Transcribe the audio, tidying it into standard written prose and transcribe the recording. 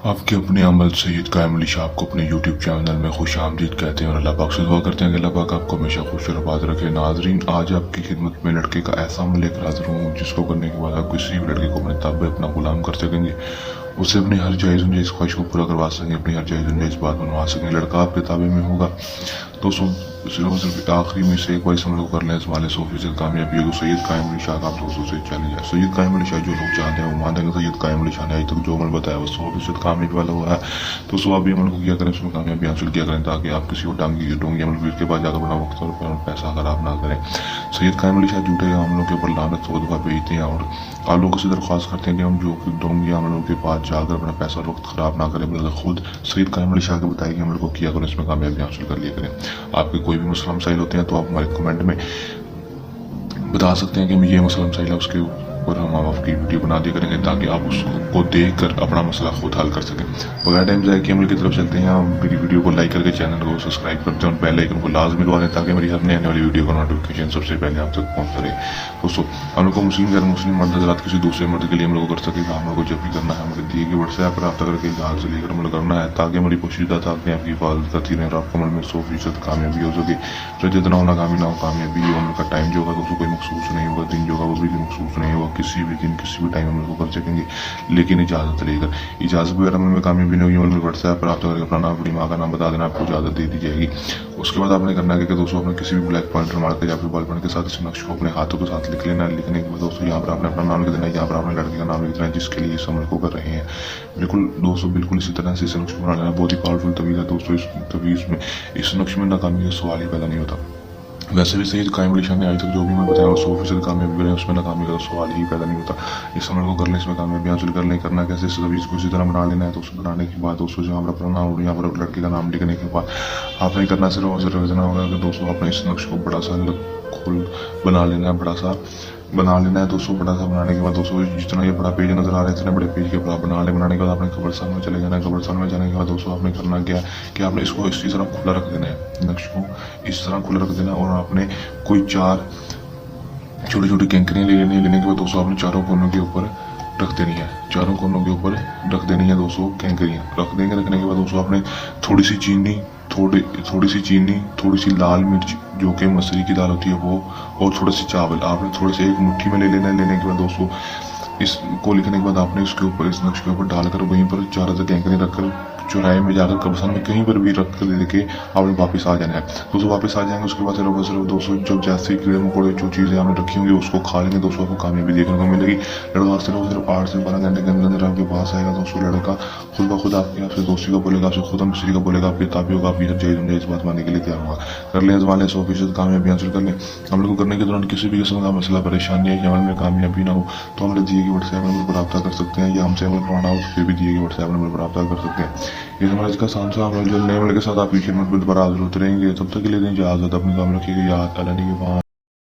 आपके अपने अमल सैयद कायम अली शाह को अपने यूट्यूब चैनल में खुश आमदीद कहते हैं और अल्लाह पाक से दुआ करते हैं कि अल्लाह पाक आपको हमेशा खुश और आबाद रखे। नाजरीन, आज आपकी खिदमत में लड़के का ऐसा अमल लेकर हाजिर हूँ जिसको करने के बाद आप किसी भी लड़के को अपने ताबे अपना गुलाम कर सकेंगे, उसे अपनी हर जायज़ जायज़ ख्वाहिश को पूरा करवा सकेंगे, अपनी हर जायज़ जायज़ बात बनवा सकेंगे। लड़का आपके ताबे में होगा दोस्तों, सिर्फ आखिरी में से एक बार इस अमल को कर लें, इसमाले 100% कामयाबी होगी। सैयद कायम अली शाह का आप दोस्तों से चैलेंज है। सैयद कायम अली शाह जो लोग चाहते हैं वो मानते हैं सैयद कायम अली शाह ने आज तक जो अमल बताया वो 100% कामयाबी वाला हुआ है। तो आप भी अमल को किया करें, उसमें कामयाबी हासिल किया करें, ताकि आप किसी को डोंगी अमल फिर के बाद जाकर बड़ा वक्त और पैसा खराब ना करें। सैयद कायम अली शाह झूठे अमलों के ऊपर लानत 100 दफ़ा भेजते हैं और आप लोगों से दरख्वास्त करते हैं कि हम जो डोंगी अमलों के पास जाकर अपना पैसा और वक्त खराब ना करें, बल्कि खुद सैयद कायम अली शाह के बताए कि अमल को किया करें, इसमें कामयाबी हासिल कर लिया करें। आपके कोई भी मसला मसाइल होते हैं तो आप हमारे कमेंट में बता सकते हैं कि ये मसला मसाइल है, उसके ऊपर हम आपकी वीडियो बना दिया करेंगे ताकि आप उसको देख कर अपना मसला खुद हल कर सकें। बगैर टाइम ज़ाया किए अमल की तरफ चलते हैं। हम मेरी वीडियो को लाइक करके चैनल को सब्सक्राइब करते हैं और बेल आइकन को लाजमी दबा दें ताकि मेरी हर नई आने वाली वीडियो का नोटिफिकेशन सबसे पहले आप तक पहुँच रहे। दोस्तों, हम लोग को मुस्लिम गैर मुस्लिम मर्द हज़रात किसी दूसरे मर्द के लिए हम लोग कर सके, हम लोग को जब भी करना है हमारे दिए गए व्हाट्सएप पर रब्ता करके जहाँ से लेकर अमल करना है ताकि हमारी पोशीदा ताकि आपकी हिफाजत करती रहें और आपको अमल में 100% कामयाबी हो सके। तो जितना हो नाकामी ना हो, कामयाबी हो। अमल का टाइम जो होगा दोस्तों कोई मखसूस नहीं होगा, दिन जो होगा वो भी मखसूस नहीं होगा, किसी भी दिन किसी भी टाइम अमल को कर सकेंगे, लेकिन इजाज़त लेकर। इजाज़त वगैरह अमल में कामयाबी नहीं होगी, अमल में व्हाट्सएप पर रब्ता करके अपना नाम अपनी माँ का नाम बता देना, आपको इजाज़त दे दी जाएगी। उसके बाद आपने करना है कि दोस्तों अपने किसी भी ब्लैक पॉइंटर मार कर या फिर बॉल पॉइंट के साथ इस नक्श को अपने हाथों के साथ लिख लेना। लिखने के बाद दोस्तों यहाँ पर आपने अपना नाम लिख देना है, यहाँ पर आपने लड़के का नाम लिख देना है जिसके लिए इस अमल को कर रहे हैं। बिल्कुल दोस्तों, बिल्कुल इसी तरह से इस नक्श को बना लेना। बहुत ही पावरफुल तवीज़ है दोस्तों। इस तवीज़ में इस नक्श में नाकामी का सवाल ही पैदा नहीं होता। वैसे भी सैयद कायम अली शाह ने आज तक जो भी मैं बताया वो 100% कामयाबी करें, उसमें नाकामी का सवाल ही पैदा नहीं होता। इस अमल को कर लें, इसमें कामयाबी हासिल कर लें। करना कैसे, इस तवीज़ को इसी तरह बना लेना है। तो उसको बनाने के बाद दोस्तों जहाँ पर अपना नाम यहाँ पर लड़के का नाम लिखने के बाद आपने करना सिर्फ और सिर्फ इतना होगा कि दोस्तों अपने इस नक्श को बड़ा सा खोल बना लेना है, बड़ा सा बना लेना है दोस्तों। बड़ा सा बनाने के बाद दोस्तों जितना ये बड़ा पेज नजर आ रहा है इतने बड़े पेज के बड़ा बना ले। बनाने के बाद आपने कब्रिस्तान में चले जाना है। कब्रिस्तान में जाने के बाद दोस्तों आपने करना क्या है कि आपने इसको इसी तरह खुला रख देना है, नक्श को इस तरह खुला रख देना। और आपने कोई 4 छोटी छोटी कैंकरियाँ लेने के बाद दोस्तों आपने चारों कोनों के ऊपर रख देनी है, चारों कोनों के ऊपर रख देनी है दोस्तों कैंकरियाँ। रख देंगे, रखने के बाद दोस्तों आपने थोड़ी सी चीनी, थोड़ी सी लाल मिर्च जो कि मसूरी की दाल होती है वो, और थोड़े से चावल आपने थोड़े से एक मुट्ठी में ले लेना है। लेने के बाद दोस्तों इसको लिखने के बाद आपने इसके ऊपर इस नक्श के ऊपर डालकर वहीं पर 4 कैंकरें रखकर चौराहे में जाकर कब्रिस्तान में कहीं पर भी रख कर लेके आपने वापस आ जाना है दोस्तों। वापस आ जाएंगे उसके बाद सिर्फ दोस्तों जब जैसे कीड़े मकोड़े जो चीज़ें आपने रखी होंगी उसको खा लेंगे दोस्तों, आपको कामयाबी देखने को मिलेगी। लड़का सिर्फ 8 से 12 घंटे के अंदर आपके पास आएगा दोस्तों। लड़का खुद ब खुद आपसे दोस्ती का बोलेगा, आपसे खुद दूसरी का बोलेगा, आपके ताबी होगा, आपकी हर जायज़ इस बात मानने के लिए तैयार होगा। कर लें वाले 100% कामयाबी हासिल कर लें। अमल को करने के दौरान किसी भी किस्म का मसला परेशानी है या अमल में कामयाबी ना हो तो हमारे दिए गए व्हाट्सएप नंबर पर रब्ता कर सकते हैं, या हमसे अमल करवाना हो तो फिर भी दिए गए व्हाट्सएप नंबर पर रब्ता कर सकते हैं। ये हमारे का सांसा अमल जो नए अमल के साथ आपकी खिदमत में दोबारा हाजिर होते रहेंगे। तब तक के लिए इजाज़त, अपनी काम रखिएगा। याद अल्लाह के